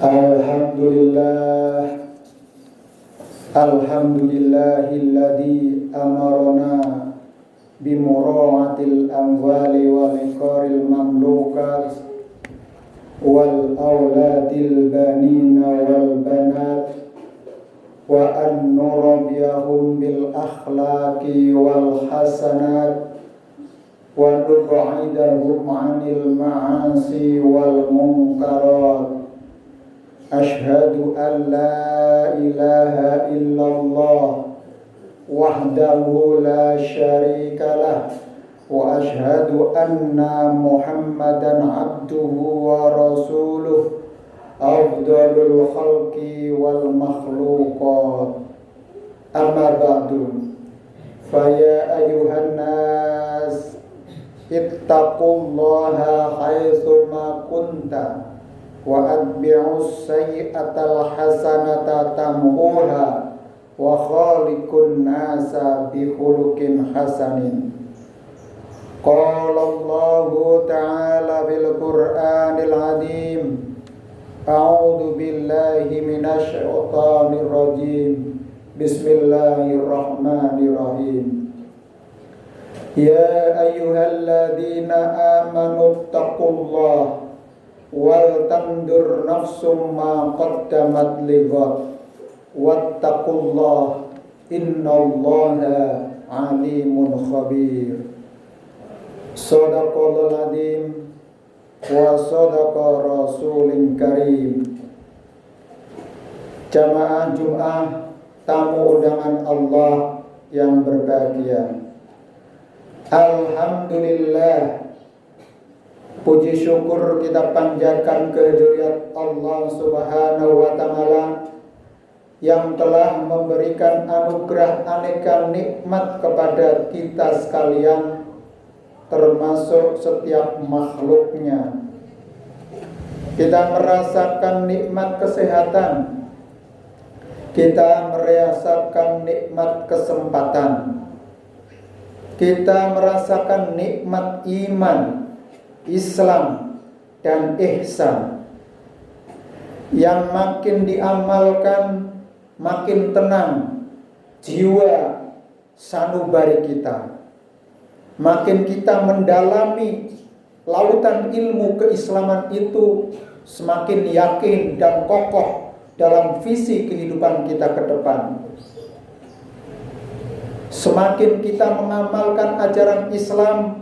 Alhamdulillah, alhamdulillahilladzi amarna bimura'atil amwali wal iqaril mamlukat wal auladil banina wal banat wa an nurabbiyahum bil akhlaqi wal hasanat wa nub'idahum 'anil ma'asi wal munkarat. Ashhadu an la ilaha illallah wahdahu la syarika lah wa ashhadu anna Muhammadan abduhu wa rasuluh afdalul khalqi wal makhluqat. Amma ba'du, faya ayuhan nas ittaqullaha haitsu ma kunta wa atbi'us sayyi'atal hasanata tamhuha wa khaliqun nasa bi khuluqin hasanin. Qala Allahu ta'ala bil Qur'anil 'azim. A'udzu billahi minasy syaithanir rajim. Bismillahirrahmanirrahim. Ya ayyuhalladzina amanu taqullaha wal tandur nafsum ma qaddamat lighad wattaqullah innallaha alimun khabir. Shadaqallahul adzim wa shadaqa rasulin karim. Jamaah Jumat, tamu undangan Allah yang berbahagia, alhamdulillah, puji syukur kita panjatkan kehadirat Allah Subhanahu wa Ta'ala yang telah memberikan anugerah aneka nikmat kepada kita sekalian, termasuk setiap makhluknya. Kita merasakan nikmat kesehatan, kita merasakan nikmat kesempatan, kita merasakan nikmat iman, Islam dan ihsan. Yang makin diamalkan, makin tenang jiwa sanubari kita. Makin kita mendalami lautan ilmu keislaman itu, semakin yakin dan kokoh dalam visi kehidupan kita ke depan. Semakin kita mengamalkan ajaran Islam,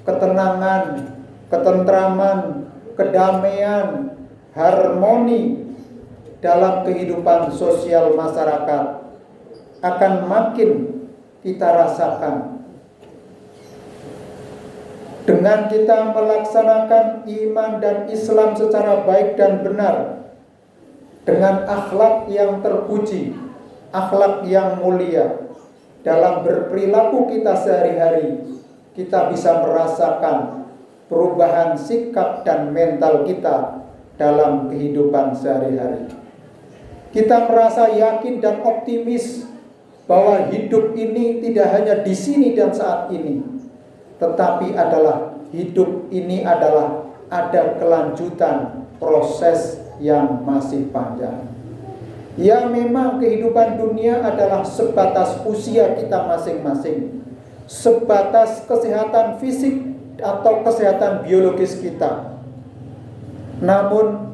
ketenangan, ketentraman, kedamaian, harmoni dalam kehidupan sosial masyarakat akan makin kita rasakan. Dengan kita melaksanakan iman dan Islam secara baik dan benar, dengan akhlak yang terpuji, akhlak yang mulia, dalam berperilaku kita sehari-hari, kita bisa merasakan perubahan sikap dan mental kita dalam kehidupan sehari-hari. Kita merasa yakin dan optimis bahwa hidup ini tidak hanya di sini dan saat ini, tetapi hidup ini adalah ada kelanjutan proses yang masih panjang. Ya, memang kehidupan dunia adalah sebatas usia kita masing-masing, sebatas kesehatan fisik atau kesehatan biologis kita. Namun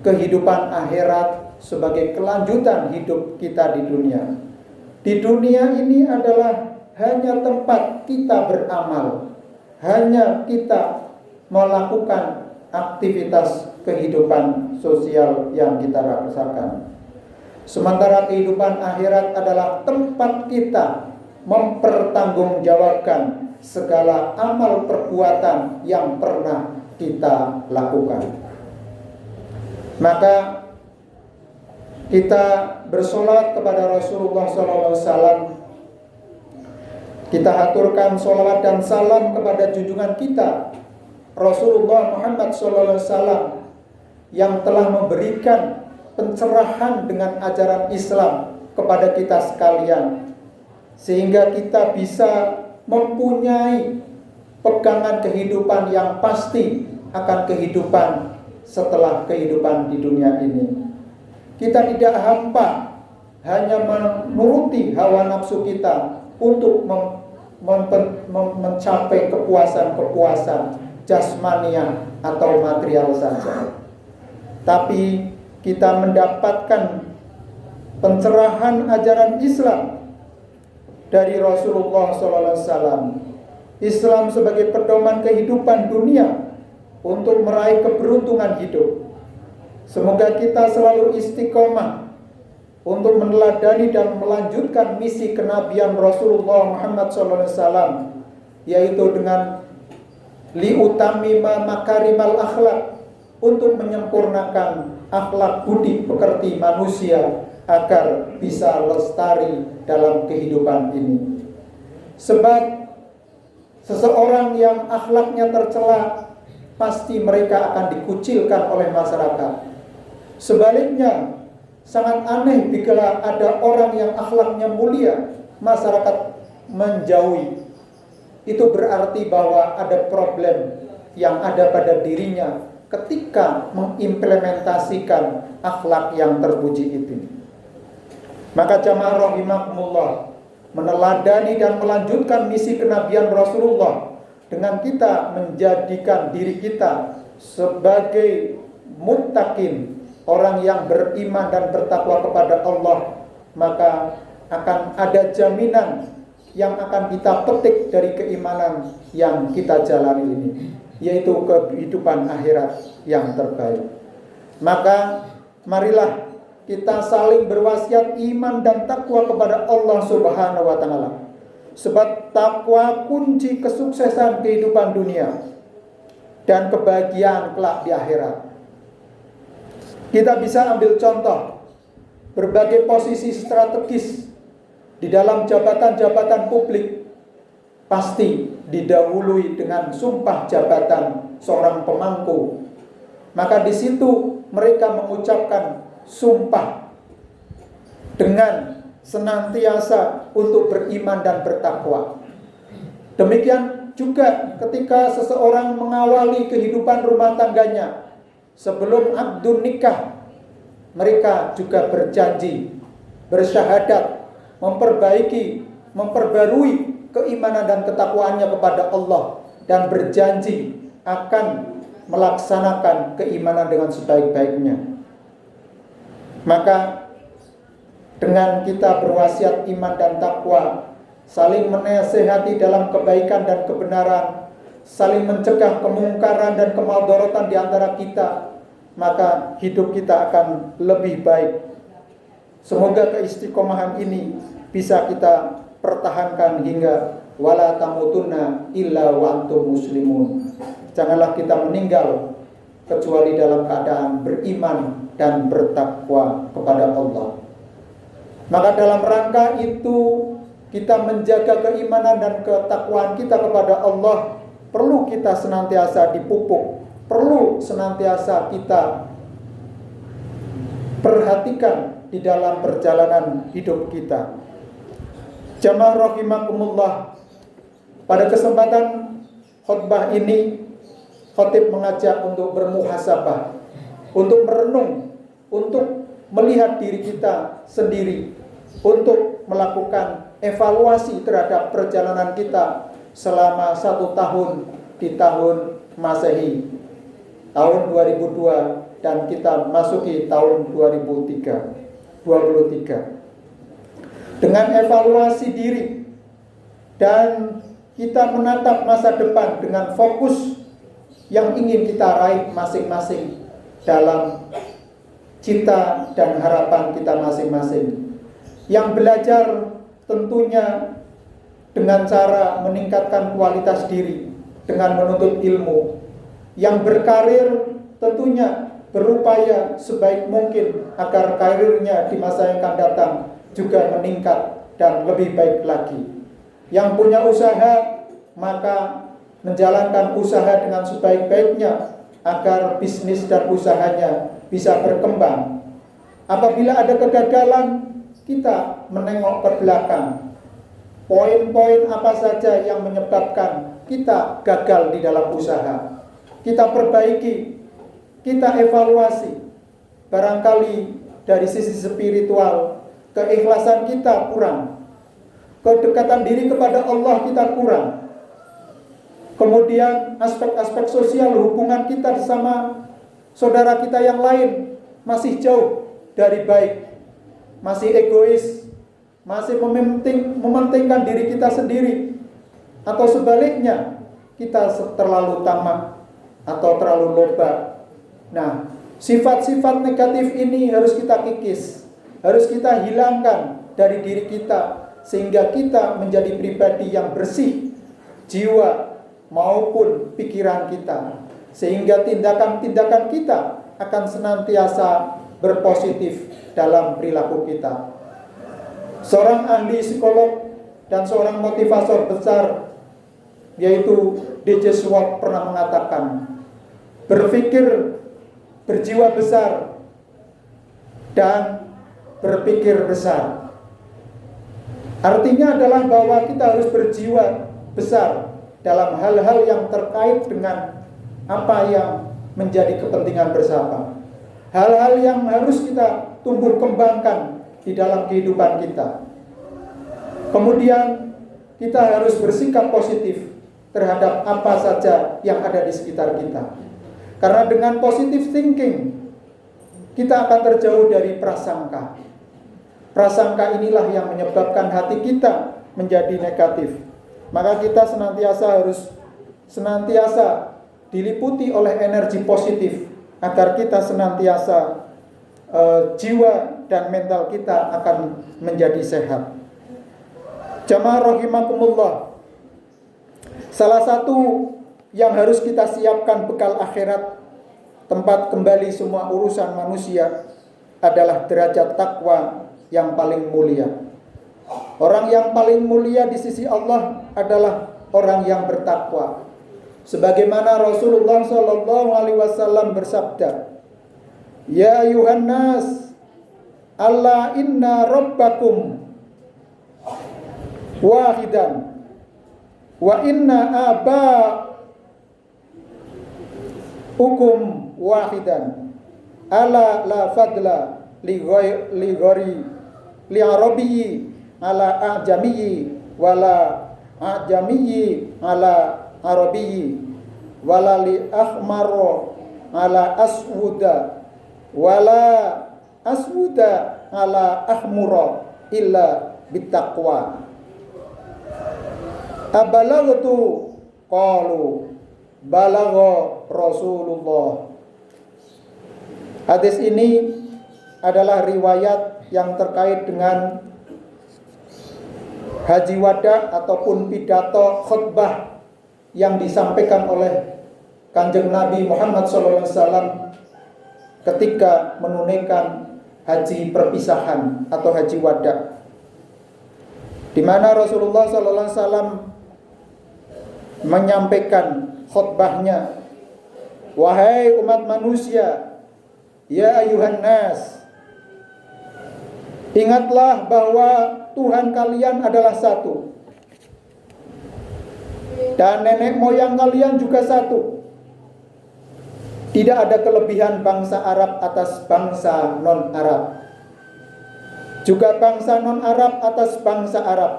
kehidupan akhirat sebagai kelanjutan hidup kita di dunia. Di dunia ini adalah hanya tempat kita beramal, hanya kita melakukan aktivitas kehidupan sosial yang kita rasakan. Sementara kehidupan akhirat adalah tempat kita mempertanggungjawabkan segala amal perbuatan yang pernah kita lakukan. Maka kita bersolat kepada Rasulullah SAW. Kita haturkan sholawat dan salam kepada junjungan kita Rasulullah Muhammad SAW yang telah memberikan pencerahan dengan ajaran Islam kepada kita sekalian, sehingga kita bisa mempunyai pegangan kehidupan yang pasti akan kehidupan setelah kehidupan di dunia ini. Kita tidak hampa hanya menuruti hawa nafsu kita untuk mencapai kepuasan-kepuasan jasmania atau material saja. Tapi kita mendapatkan pencerahan ajaran Islam dari Rasulullah SAW. Islam sebagai pedoman kehidupan dunia untuk meraih keberuntungan hidup. Semoga kita selalu istiqomah untuk meneladani dan melanjutkan misi kenabian Rasulullah Muhammad SAW, yaitu dengan liutamima makarimal akhlak, untuk menyempurnakan akhlak budi pekerti manusia agar bisa lestari dalam kehidupan ini. Sebab seseorang yang akhlaknya tercela, pasti mereka akan dikucilkan oleh masyarakat. Sebaliknya, sangat aneh bila ada orang yang akhlaknya mulia, masyarakat menjauhi. Itu berarti bahwa ada problem yang ada pada dirinya ketika mengimplementasikan akhlak yang terpuji itu. Maka jamaah rahimakumullah, meneladani dan melanjutkan misi kenabian Rasulullah dengan kita menjadikan diri kita sebagai muttaqin, orang yang beriman dan bertakwa kepada Allah, maka akan ada jaminan yang akan kita petik dari keimanan yang kita jalani ini, yaitu kehidupan akhirat yang terbaik. Maka marilah kita saling berwasiat iman dan takwa kepada Allah Subhanahu wa taala. Sebab takwa kunci kesuksesan kehidupan dunia dan kebahagiaan kelak di akhirat. Kita bisa ambil contoh berbagai posisi strategis di dalam jabatan-jabatan publik pasti didahului dengan sumpah jabatan seorang pemangku. Maka di situ mereka mengucapkan sumpah dengan senantiasa untuk beriman dan bertakwa. Demikian juga ketika seseorang mengawali kehidupan rumah tangganya, sebelum akdun nikah, mereka juga berjanji, bersyahadat, memperbarui keimanan dan ketakwaannya kepada Allah, dan berjanji akan melaksanakan keimanan dengan sebaik-baiknya. Maka dengan kita berwasiat iman dan takwa, saling menasehati dalam kebaikan dan kebenaran, saling mencegah kemungkaran dan kemadharatan di antara kita, maka hidup kita akan lebih baik. Semoga keistiqomahan ini bisa kita pertahankan hingga wala tamutunna illa wa antum muslimun. Janganlah kita meninggal kecuali dalam keadaan beriman dan bertakwa kepada Allah. Maka dalam rangka itu kita menjaga keimanan dan ketakwaan kita kepada Allah, perlu kita senantiasa dipupuk, perlu senantiasa kita perhatikan di dalam perjalanan hidup kita. Jamaah rahimakumullah, pada kesempatan khutbah ini khatib mengajak untuk bermuhasabah, untuk merenung, untuk melihat diri kita sendiri, untuk melakukan evaluasi terhadap perjalanan kita selama 1 tahun di tahun Masehi, tahun 2002, dan kita masuki tahun 2023. Dengan evaluasi diri dan kita menatap masa depan dengan fokus yang ingin kita raih masing-masing dalam cita dan harapan kita masing-masing. Yang belajar tentunya dengan cara meningkatkan kualitas diri dengan menuntut ilmu. Yang berkarir tentunya berupaya sebaik mungkin agar karirnya di masa yang akan datang juga meningkat dan lebih baik lagi. Yang punya usaha, maka menjalankan usaha dengan sebaik-baiknya agar bisnis dan usahanya bisa berkembang. Apabila ada kegagalan, kita menengok ke belakang. Poin-poin apa saja yang menyebabkan kita gagal di dalam usaha, kita perbaiki. kita evaluasi. Barangkali dari sisi spiritual, keikhlasan kita kurang. Kedekatan diri kepada Allah kita kurang. Kemudian aspek-aspek sosial, hubungan kita bersama saudara kita yang lain masih jauh dari baik. Masih egois, masih mementingkan diri kita sendiri. Atau sebaliknya, kita terlalu tamak atau terlalu loba. Nah, sifat-sifat negatif ini harus kita kikis, harus kita hilangkan dari diri kita, sehingga kita menjadi pribadi yang bersih jiwa maupun pikiran kita, sehingga tindakan-tindakan kita akan senantiasa berpositif dalam perilaku kita. Seorang ahli psikolog dan seorang motivator besar, yaitu D.J. Schwab, pernah mengatakan, berpikir berjiwa besar dan berpikir besar. Artinya adalah bahwa kita harus berjiwa besar dalam hal-hal yang terkait dengan apa yang menjadi kepentingan bersama. Hal-hal yang harus kita tumbuh kembangkan di dalam kehidupan kita. Kemudian kita harus bersikap positif terhadap apa saja yang ada di sekitar kita. Karena dengan positive thinking, kita akan terjauh dari prasangka. Prasangka inilah yang menyebabkan hati kita menjadi negatif. Maka kita senantiasa diliputi oleh energi positif, agar kita senantiasa jiwa dan mental kita akan menjadi sehat. Jamaah rahimakumullah, salah satu yang harus kita siapkan bekal akhirat, tempat kembali semua urusan manusia, adalah derajat takwa yang paling mulia. Orang yang paling mulia di sisi Allah adalah orang yang bertakwa. Sebagaimana Rasulullah SAW bersabda, "Ya ayuhan nas, alla inna rabbakum wahidan wa inna aba'ukum wahidan, ala la fadla li arabiyyi ala a'jamiyyi wala a'jamiyyi ala arabiyyi wala li ahmaro ala aswuda wala aswuda ala ahmura illa bittaqwa." Abalaghtu qalu balagha Rasulullah. Hadis ini adalah riwayat yang terkait dengan haji wada ataupun pidato khutbah yang disampaikan oleh Kanjeng Nabi Muhammad SAW ketika menunaikan haji perpisahan atau haji wada, di mana Rasulullah SAW menyampaikan khutbahnya, "Wahai umat manusia, ya ayuhan nas, ingatlah bahwa Tuhan kalian adalah satu, dan nenek moyang kalian juga satu. Tidak ada kelebihan bangsa Arab atas bangsa non-Arab, juga bangsa non-Arab atas bangsa Arab,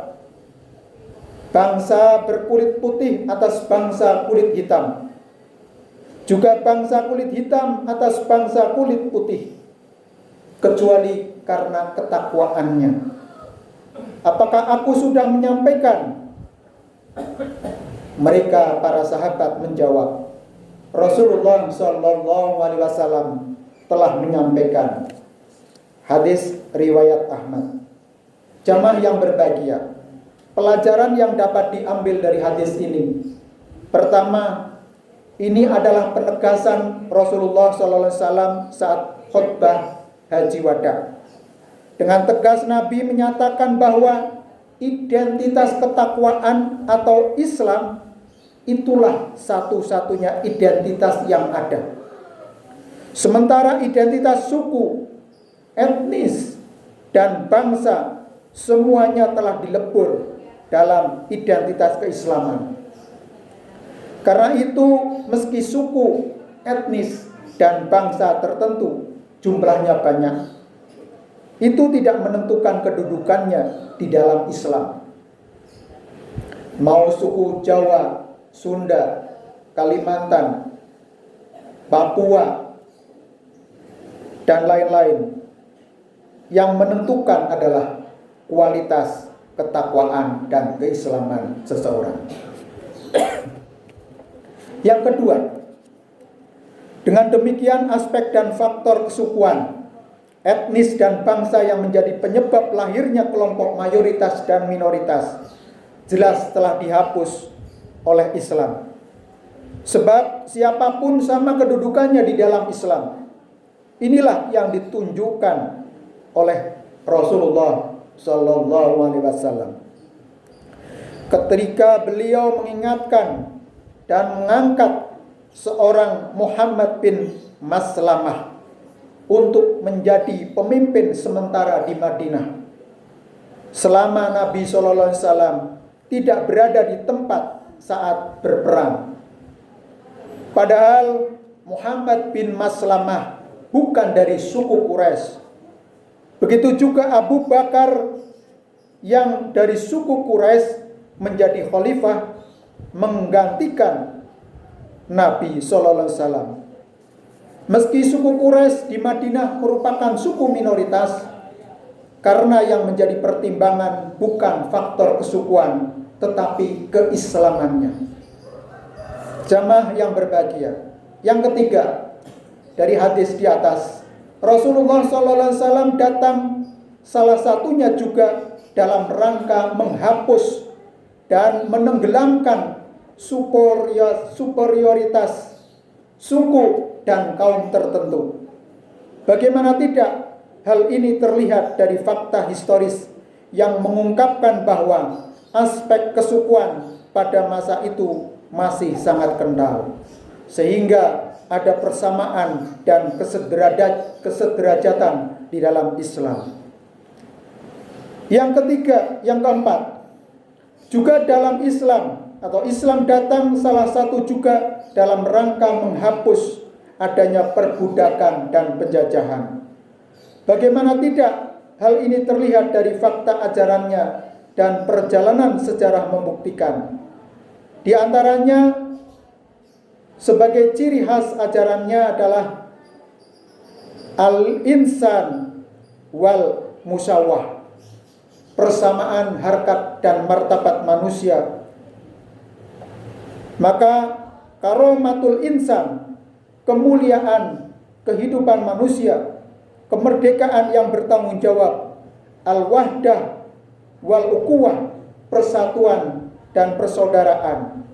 bangsa berkulit putih atas bangsa kulit hitam, juga bangsa kulit hitam atas bangsa kulit putih, kecuali karena ketakwaannya. Apakah aku sudah menyampaikan?" Mereka para sahabat menjawab, "Rasulullah SAW telah menyampaikan." Hadis riwayat Ahmad. Jamaah yang berbahagia, pelajaran yang dapat diambil dari hadis ini, pertama, ini adalah penegasan Rasulullah SAW saat khutbah haji wada. Dengan tegas Nabi menyatakan bahwa identitas ketakwaan atau Islam itulah satu-satunya identitas yang ada. Sementara identitas suku, etnis, dan bangsa semuanya telah dilebur dalam identitas keislaman. Karena itu, meski suku, etnis, dan bangsa tertentu jumlahnya banyak, itu tidak menentukan kedudukannya di dalam Islam. Mau suku Jawa, Sunda, Kalimantan, Papua, dan lain-lain, yang menentukan adalah kualitas ketakwaan dan keislaman seseorang. Yang kedua, dengan demikian aspek dan faktor kesukuan, etnis dan bangsa yang menjadi penyebab lahirnya kelompok mayoritas dan minoritas jelas telah dihapus oleh Islam. Sebab siapapun sama kedudukannya di dalam Islam. Inilah yang ditunjukkan oleh Rasulullah Sallallahu Alaihi Wasallam ketika beliau mengingatkan dan mengangkat seorang Muhammad bin Maslamah untuk menjadi pemimpin sementara di Madinah selama Nabi Sallallahu Alaihi Wasallam tidak berada di tempat saat berperang. Padahal Muhammad bin Maslamah bukan dari suku Quraisy. Begitu juga Abu Bakar yang dari suku Quraisy menjadi khalifah menggantikan Nabi Sallallahu Alaihi Wasallam. Meski suku Quraisy di Madinah merupakan suku minoritas, karena yang menjadi pertimbangan bukan faktor kesukuan, tetapi keislamannya. Jamaah yang berbahagia, yang ketiga dari hadis di atas, Rasulullah SAW datang salah satunya juga dalam rangka menghapus dan menenggelamkan superioritas suku dan kaum tertentu. Bagaimana tidak, hal ini terlihat dari fakta historis yang mengungkapkan bahwa aspek kesukuan pada masa itu masih sangat kental, sehingga ada persamaan dan kesederajatan di dalam Islam. Yang ketiga, yang keempat, juga dalam Islam atau Islam datang salah satu juga dalam rangka menghapus adanya perbudakan dan penjajahan. Bagaimana tidak, hal ini terlihat dari fakta ajarannya dan perjalanan sejarah membuktikan. Di antaranya, sebagai ciri khas ajarannya adalah al-insan wal musawah, persamaan harkat dan martabat manusia. Maka karomatul insan, kemuliaan kehidupan manusia, kemerdekaan yang bertanggung jawab, al-wahdah wal ukuwah, persatuan dan persaudaraan.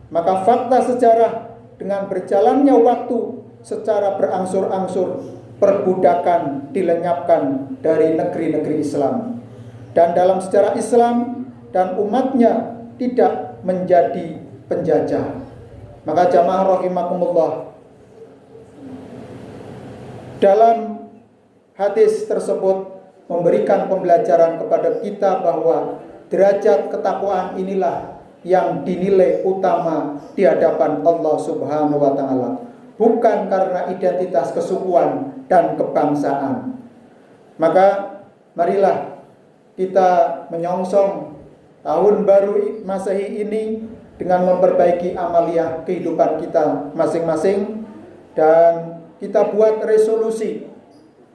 Maka fakta sejarah dengan berjalannya waktu secara berangsur-angsur perbudakan dilenyapkan dari negeri-negeri Islam, dan dalam sejarah Islam dan umatnya tidak menjadi penjajah. Maka jamaah rahimakumullah, dalam hadis tersebut memberikan pembelajaran kepada kita bahwa derajat ketakwaan inilah yang dinilai utama di hadapan Allah Subhanahu wa Ta'ala, bukan karena identitas kesukuan dan kebangsaan. Maka marilah kita menyongsong tahun baru Masehi ini dengan memperbaiki amaliyah kehidupan kita masing-masing, dan kita buat resolusi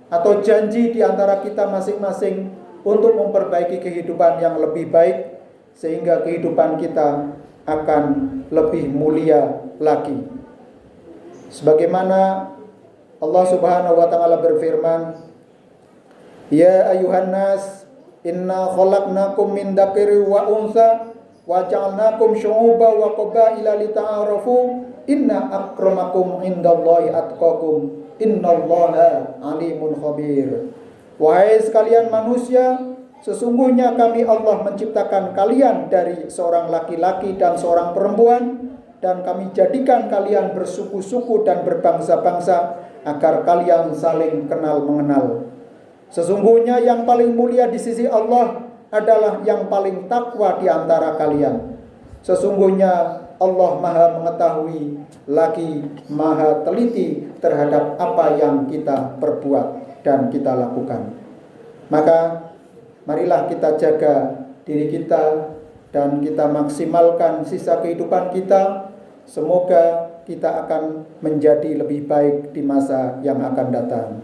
atau janji di antara kita masing-masing untuk memperbaiki kehidupan yang lebih baik, sehingga kehidupan kita akan lebih mulia lagi. Sebagaimana Allah Subhanahu wa Ta'ala berfirman, ya ayuhan nas, inna khalaqnakum min dzakari wa untha wa ja'alnakum syu'uban wa qabaila lita'arafu, inna akramakum indallahi atqakum, innallaha alimun khabir. Wahai sekalian manusia, sesungguhnya kami Allah menciptakan kalian dari seorang laki-laki dan seorang perempuan, dan kami jadikan kalian bersuku-suku dan berbangsa-bangsa agar kalian saling kenal mengenal. Sesungguhnya yang paling mulia di sisi Allah adalah yang paling takwa di antara kalian. Sesungguhnya Allah Maha mengetahui lagi Maha teliti terhadap apa yang kita perbuat dan kita lakukan. Maka marilah kita jaga diri kita dan kita maksimalkan sisa kehidupan kita. Semoga kita akan menjadi lebih baik di masa yang akan datang.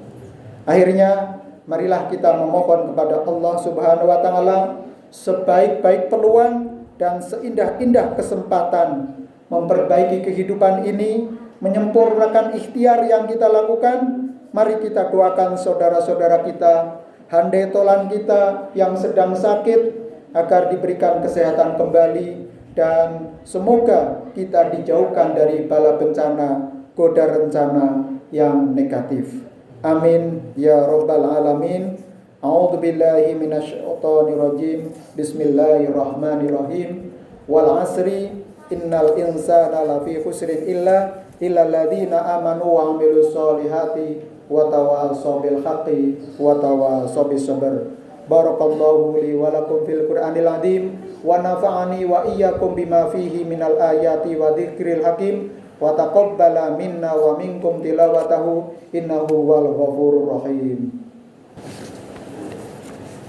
Akhirnya marilah kita memohon kepada Allah Subhanahu wa taala sebaik-baik peluang dan seindah-indah kesempatan memperbaiki kehidupan ini, menyempurnakan ikhtiar yang kita lakukan. Mari kita doakan saudara-saudara kita, handai tolan kita yang sedang sakit agar diberikan kesehatan kembali, dan semoga kita dijauhkan dari bala bencana, goda rencana yang negatif. Amin ya rabbal alamin. A'udzubillahi minasyaitonirrajim. Bismillahirrahmanirrahim. Wal asri innal insana lafi khusrin illa alladzina amanu wa 'amilus solihati wa tawassaw bil haqqi wa tawassaw bis sabr. Barakallahu li wa lakum fil Qur'anil azim wa nafa'ani wa iyyakum bima fihi minal ayati wa dzikril hakim wa taqabbala minna wa minkum tilawatahu innahu wal ghafurur rahim.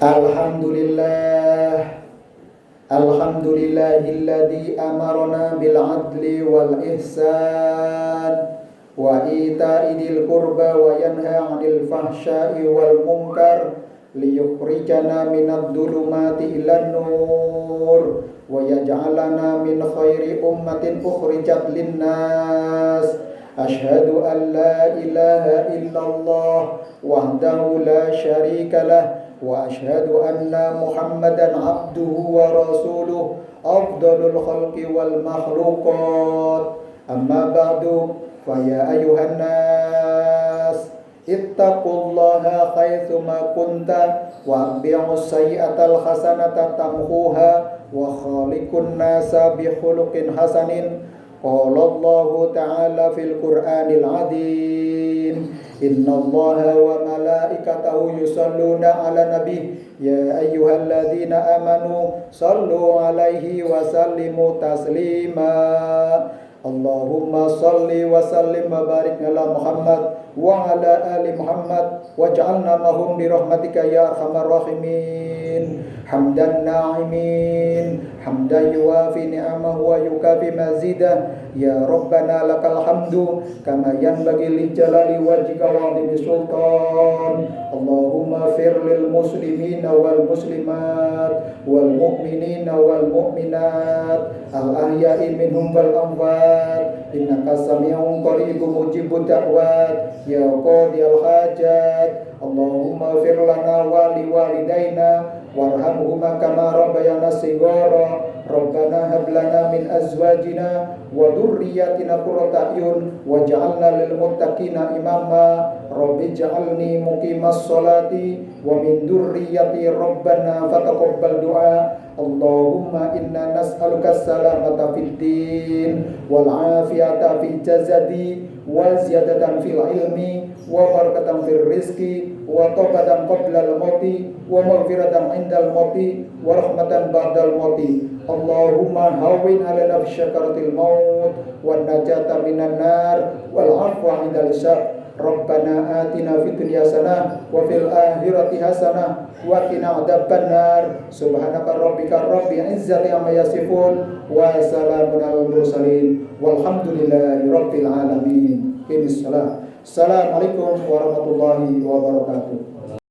Alhamdulillahilladzi amarna bil adli wal ihsan wa ita'i dzil qurba wa yanha 'anil fahsya'i wal munkar liyukhrijana minadh dhulumati ilan nur wa yaj'alana min khairi ummatin ukhrijat linnas. Asyhadu an la ilaha illallah wahdahu la syarika lah wa asyhadu anna Muhammadan abduhu wa rasuluh afdalul khalqi wal makhluqat. Amma ba'du, fa ya ayuhan nas ittaqullaha haitsuma kunta wa bi'us sayyi'atal hasanata tamhuha wa khaliqun nasa bi khuluqin hasanin. Qala Allahu ta'ala fil Qur'anil 'azim, innallaha wa malaikatahu yusholluna 'alan nabi ya ayyuhalladzina amanu shallu 'alaihi wa sallimu taslima. Allahumma shalli wa sallim wa barik ala Muhammad wa ala ali Muhammad waj'alna mahum bi rahmatika ya arhamar rahimin. Hamdan na'imin, hamdan yuwafi ni'amahu wa yukafi mazidah. Ya Rabbana lakal hamdu kama yanbaghi li jalali wajhika wa 'azimi sultan. Allahumma fir lil muslimina wal muslimat wal mu'minina wal mu'minat al ahya'i minhum wal amwat innaka sami'un qaribun mujibud da'wat ya qadiyal hajat. Allahumma fir lana wa li walidaina warhamhuma kama rabbayana shighara. Rabbana hab lana min azwajina wa dhurriyyatina qurrata a'yun waj'alna lil muttaqina imama. Rabbi ij'alni muqimas sholati wa min dhurriyyati rabbana fataqabbal du'a. Allahumma inna nas'aluka salamata fid din wal afiyata fil jasadi wa ziyadatan fil ilmi wa barakatan fil rizqi wa taubatan qabla al-mauti wa maghfiratan 'indal mauti wa rahmatan ba'dal mauti. Allahumma hawwin 'alaina syakaratil maut wan najata minan nar wal 'afwa 'indal hisab. Rabbana atina fid dunya hasanah wa fil akhirati hasanah wa qina adzabannar. Subhanaka rabbika rabbil izzati amma yasifun wa salamun alal mursalin walhamdulillahi rabbil alamin. Assalamualaikum warahmatullahi wabarakatuh.